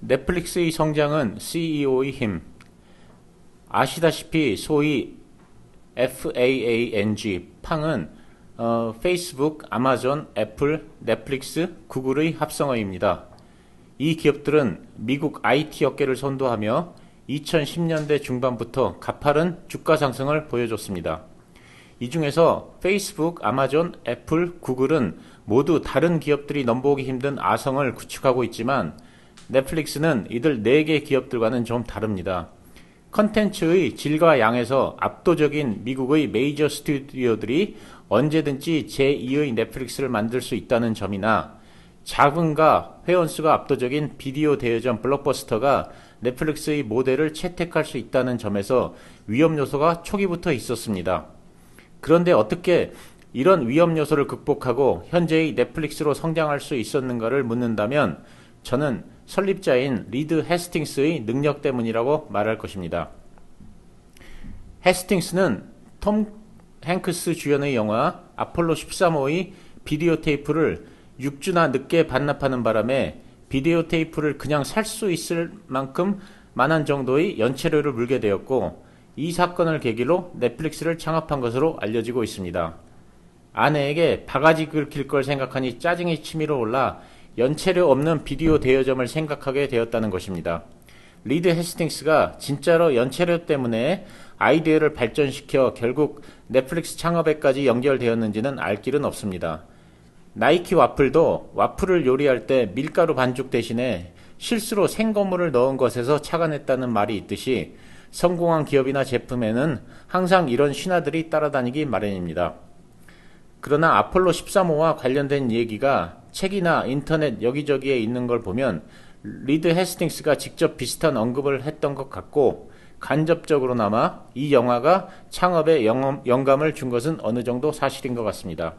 넷플릭스의 성장은 CEO의 힘. 아시다시피 소위 FAANG, 팡은 페이스북, 아마존, 애플, 넷플릭스, 구글의 합성어입니다. 이 기업들은 미국 IT 업계를 선도하며 2010년대 중반부터 가파른 주가 상승을 보여줬습니다. 이 중에서 페이스북, 아마존, 애플, 구글은 모두 다른 기업들이 넘보기 힘든 아성을 구축하고 있지만 넷플릭스는 이들 4개 기업들과는 좀 다릅니다. 컨텐츠의 질과 양에서 압도적인 미국의 메이저 스튜디오들이 언제든지 제2의 넷플릭스를 만들 수 있다는 점이나 자금과 회원수가 압도적인 비디오 대여점 블록버스터가 넷플릭스의 모델을 채택할 수 있다는 점에서 위험 요소가 초기부터 있었습니다. 그런데 어떻게 이런 위험 요소를 극복하고 현재의 넷플릭스로 성장할 수 있었는가를 묻는다면 저는 설립자인 리드 해스팅스의 능력 때문이라고 말할 것입니다. 해스팅스는 톰 행크스 주연의 영화 아폴로 13호의 비디오 테이프를 6주나 늦게 반납하는 바람에 비디오 테이프를 그냥 살 수 있을 만큼 많은 정도의 연체료를 물게 되었고, 이 사건을 계기로 넷플릭스를 창업한 것으로 알려지고 있습니다. 아내에게 바가지 긁힐 걸 생각하니 짜증이 치밀어 올라 연체료 없는 비디오 대여점을 생각하게 되었다는 것입니다. 리드 해스팅스가 진짜로 연체료 때문에 아이디어를 발전시켜 결국 넷플릭스 창업에까지 연결되었는지는 알 길은 없습니다. 나이키 와플도 와플을 요리할 때 밀가루 반죽 대신에 실수로 생거물을 넣은 것에서 착안했다는 말이 있듯이 성공한 기업이나 제품에는 항상 이런 신화들이 따라다니기 마련입니다. 그러나 아폴로 13호와 관련된 얘기가 책이나 인터넷 여기저기에 있는 걸 보면 리드 해스팅스가 직접 비슷한 언급을 했던 것 같고, 간접적으로나마 이 영화가 창업에 영감을 준 것은 어느 정도 사실인 것 같습니다.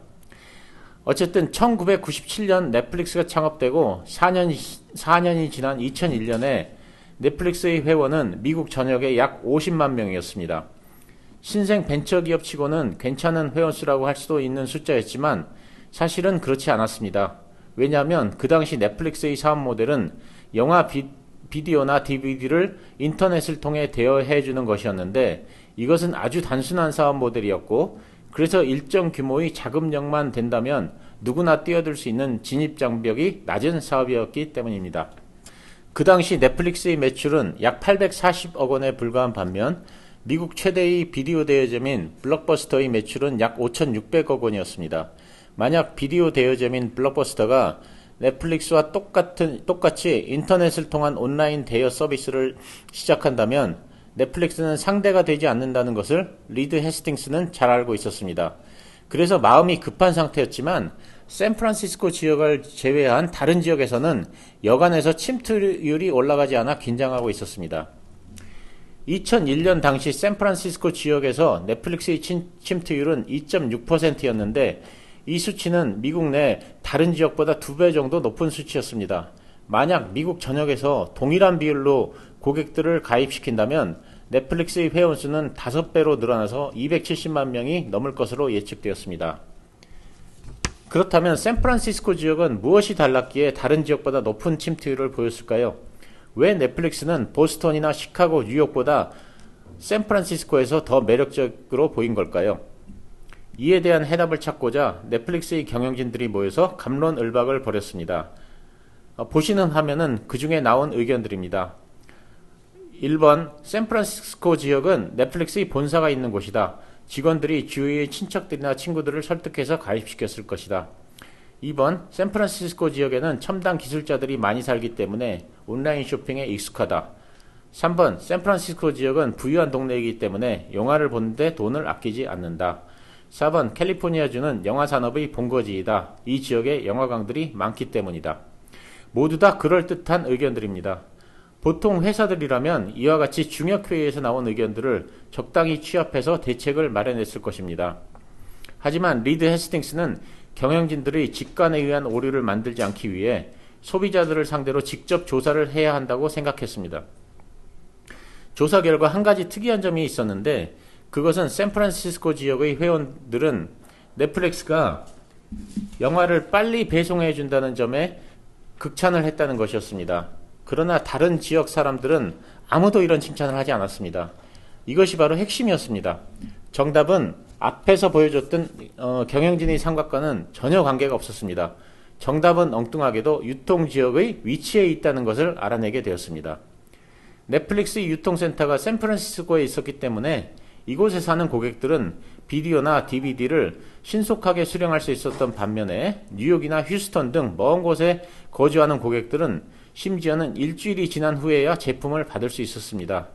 어쨌든 1997년 넷플릭스가 창업되고 4년이 지난 2001년에 넷플릭스의 회원은 미국 전역에 약 50만 명이었습니다. 신생 벤처기업 치고는 괜찮은 회원수라고 할 수도 있는 숫자였지만 사실은 그렇지 않았습니다. 왜냐하면 그 당시 넷플릭스의 사업 모델은 영화 비디오나 DVD를 인터넷을 통해 대여해주는 것이었는데, 이것은 아주 단순한 사업 모델이었고, 그래서 일정 규모의 자금력만 된다면 누구나 뛰어들 수 있는 진입장벽이 낮은 사업이었기 때문입니다. 그 당시 넷플릭스의 매출은 약 840억 원에 불과한 반면 미국 최대의 비디오 대여점인 블록버스터의 매출은 약 5,600억 원이었습니다. 만약 비디오 대여점인 블록버스터가 넷플릭스와 똑같이 인터넷을 통한 온라인 대여 서비스를 시작한다면 넷플릭스는 상대가 되지 않는다는 것을 리드 해스팅스는 잘 알고 있었습니다. 그래서 마음이 급한 상태였지만 샌프란시스코 지역을 제외한 다른 지역에서는 여간에서 침투율이 올라가지 않아 긴장하고 있었습니다. 2001년 당시 샌프란시스코 지역에서 넷플릭스의 침투율은 2.6%였는데 이 수치는 미국 내 다른 지역보다 2배 정도 높은 수치였습니다. 만약 미국 전역에서 동일한 비율로 고객들을 가입시킨다면 넷플릭스의 회원수는 5배로 늘어나서 270만 명이 넘을 것으로 예측되었습니다. 그렇다면 샌프란시스코 지역은 무엇이 달랐기에 다른 지역보다 높은 침투율을 보였을까요? 왜 넷플릭스는 보스턴이나 시카고, 뉴욕보다 샌프란시스코에서 더 매력적으로 보인 걸까요? 이에 대한 해답을 찾고자 넷플릭스의 경영진들이 모여서 갑론을박을 벌였습니다. 보시는 화면은 그 중에 나온 의견들입니다. 1번, 샌프란시스코 지역은 넷플릭스의 본사가 있는 곳이다. 직원들이 주위의 친척들이나 친구들을 설득해서 가입시켰을 것이다. 2번, 샌프란시스코 지역에는 첨단 기술자들이 많이 살기 때문에 온라인 쇼핑에 익숙하다. 3번, 샌프란시스코 지역은 부유한 동네이기 때문에 영화를 보는데 돈을 아끼지 않는다. 4번, 캘리포니아주는 영화 산업의 본거지이다. 이 지역에 영화광들이 많기 때문이다. 모두 다 그럴듯한 의견들입니다. 보통 회사들이라면 이와 같이 중역회의에서 나온 의견들을 적당히 취합해서 대책을 마련했을 것입니다. 하지만 리드 해스팅스는 경영진들의 직관에 의한 오류를 만들지 않기 위해 소비자들을 상대로 직접 조사를 해야 한다고 생각했습니다. 조사 결과 한 가지 특이한 점이 있었는데, 그것은 샌프란시스코 지역의 회원들은 넷플릭스가 영화를 빨리 배송해 준다는 점에 극찬을 했다는 것이었습니다. 그러나 다른 지역 사람들은 아무도 이런 칭찬을 하지 않았습니다. 이것이 바로 핵심이었습니다. 정답은 앞에서 보여줬던 경영진의 삼각과는 전혀 관계가 없었습니다. 정답은 엉뚱하게도 유통지역의 위치에 있다는 것을 알아내게 되었습니다. 넷플릭스 유통센터가 샌프란시스코에 있었기 때문에 이곳에 사는 고객들은 비디오나 DVD를 신속하게 수령할 수 있었던 반면에 뉴욕이나 휴스턴 등 먼 곳에 거주하는 고객들은 심지어는 일주일이 지난 후에야 제품을 받을 수 있었습니다.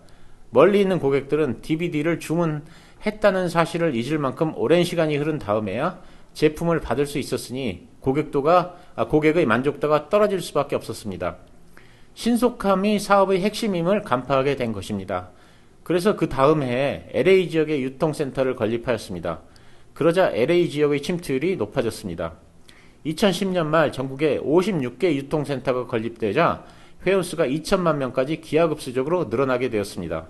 멀리 있는 고객들은 DVD를 주문했다는 사실을 잊을 만큼 오랜 시간이 흐른 다음에야 제품을 받을 수 있었으니 고객의 만족도가 떨어질 수밖에 없었습니다. 신속함이 사업의 핵심임을 간파하게 된 것입니다. 그래서 그 다음 해에 LA 지역에 유통센터를 건립하였습니다. 그러자 LA 지역의 침투율이 높아졌습니다. 2010년 말 전국에 56개 유통센터가 건립되자 회원수가 2천만 명까지 기하급수적으로 늘어나게 되었습니다.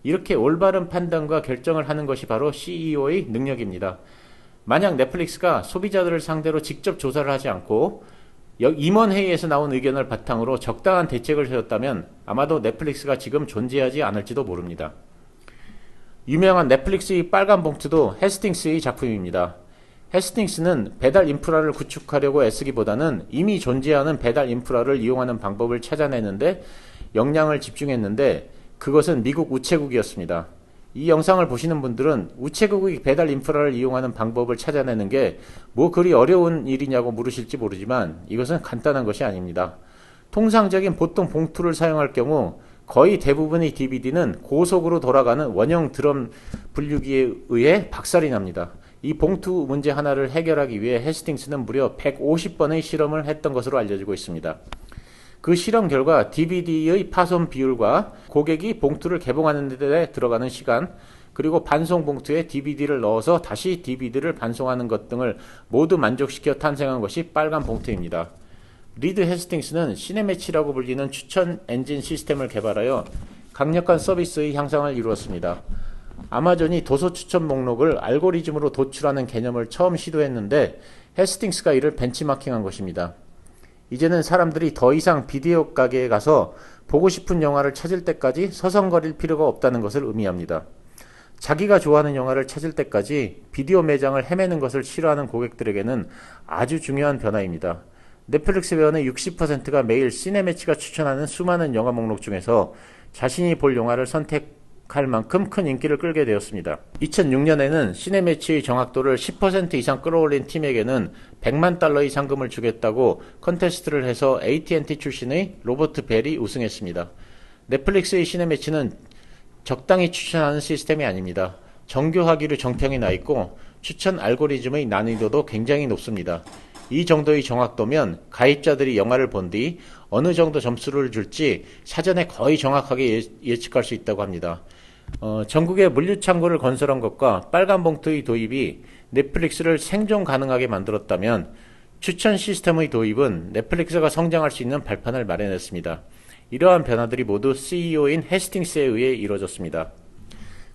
이렇게 올바른 판단과 결정을 하는 것이 바로 CEO의 능력입니다. 만약 넷플릭스가 소비자들을 상대로 직접 조사를 하지 않고 임원회의에서 나온 의견을 바탕으로 적당한 대책을 세웠다면 아마도 넷플릭스가 지금 존재하지 않을지도 모릅니다. 유명한 넷플릭스의 빨간 봉투도 헤스팅스의 작품입니다. 헤스팅스는 배달 인프라를 구축하려고 애쓰기보다는 이미 존재하는 배달 인프라를 이용하는 방법을 찾아내는데 역량을 집중했는데 그것은 미국 우체국이었습니다. 이 영상을 보시는 분들은 우체국의 배달 인프라를 이용하는 방법을 찾아내는 게 뭐 그리 어려운 일이냐고 물으실지 모르지만 이것은 간단한 것이 아닙니다. 통상적인 보통 봉투를 사용할 경우 거의 대부분의 DVD는 고속으로 돌아가는 원형 드럼 분류기에 의해 박살이 납니다. 이 봉투 문제 하나를 해결하기 위해 헤스팅스는 무려 150번의 실험을 했던 것으로 알려지고 있습니다. 그 실험 결과 DVD의 파손 비율과 고객이 봉투를 개봉하는 데 들어가는 시간, 그리고 반송 봉투에 DVD를 넣어서 다시 DVD를 반송하는 것 등을 모두 만족시켜 탄생한 것이 빨간 봉투입니다. 리드 헤스팅스는 시네매치라고 불리는 추천 엔진 시스템을 개발하여 강력한 서비스의 향상을 이루었습니다. 아마존이 도서 추천 목록을 알고리즘으로 도출하는 개념을 처음 시도했는데 헤스팅스가 이를 벤치마킹한 것입니다. 이제는 사람들이 더 이상 비디오 가게에 가서 보고 싶은 영화를 찾을 때까지 서성거릴 필요가 없다는 것을 의미합니다. 자기가 좋아하는 영화를 찾을 때까지 비디오 매장을 헤매는 것을 싫어하는 고객들에게는 아주 중요한 변화입니다. 넷플릭스 회원의 60%가 매일 시네매치가 추천하는 수많은 영화 목록 중에서 자신이 볼 영화를 선택할 만큼 큰 인기를 끌게 되었습니다. 2006년에는 시네매치의 정확도를 10% 이상 끌어올린 팀에게는 100만 달러의 상금을 주겠다고 컨테스트를 해서 AT&T 출신의 로버트 벨이 우승했습니다. 넷플릭스의 시네매치는 적당히 추천하는 시스템이 아닙니다. 정교하기로 정평이 나 있고 추천 알고리즘의 난이도도 굉장히 높습니다. 이 정도의 정확도면 가입자들이 영화를 본 뒤 어느 정도 점수를 줄지 사전에 거의 정확하게 예측할 수 있다고 합니다. 전국에 물류창고를 건설한 것과 빨간 봉투의 도입이 넷플릭스를 생존 가능하게 만들었다면 추천 시스템의 도입은 넷플릭스가 성장할 수 있는 발판을 마련했습니다. 이러한 변화들이 모두 CEO인 헤스팅스에 의해 이루어졌습니다.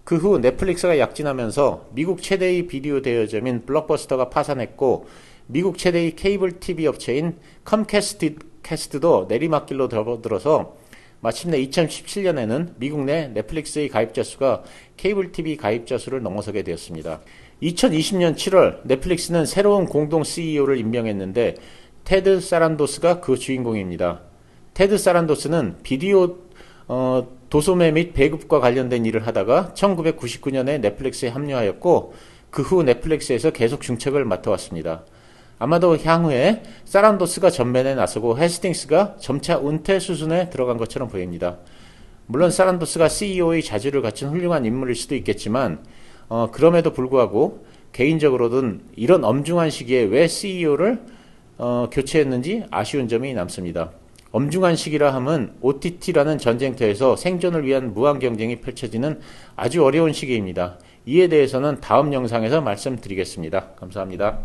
그 후 넷플릭스가 약진하면서 미국 최대의 비디오 대여점인 블록버스터가 파산했고 미국 최대의 케이블 TV 업체인 컴캐스트도 내리막길로 접어들어서 마침내 2017년에는 미국 내 넷플릭스의 가입자 수가 케이블 TV 가입자 수를 넘어서게 되었습니다. 2020년 7월 넷플릭스는 새로운 공동 CEO를 임명했는데 테드 사란도스가 그 주인공입니다. 테드 사란도스는 비디오 도소매 및 배급과 관련된 일을 하다가 1999년에 넷플릭스에 합류하였고 그 후 넷플릭스에서 계속 중책을 맡아왔습니다. 아마도 향후에 사란도스가 전면에 나서고 헤스팅스가 점차 은퇴 수순에 들어간 것처럼 보입니다. 물론 사란도스가 CEO의 자질을 갖춘 훌륭한 인물일 수도 있겠지만 그럼에도 불구하고 개인적으로는 이런 엄중한 시기에 왜 CEO를 교체했는지 아쉬운 점이 남습니다. 엄중한 시기라 함은 OTT라는 전쟁터에서 생존을 위한 무한 경쟁이 펼쳐지는 아주 어려운 시기입니다. 이에 대해서는 다음 영상에서 말씀드리겠습니다. 감사합니다.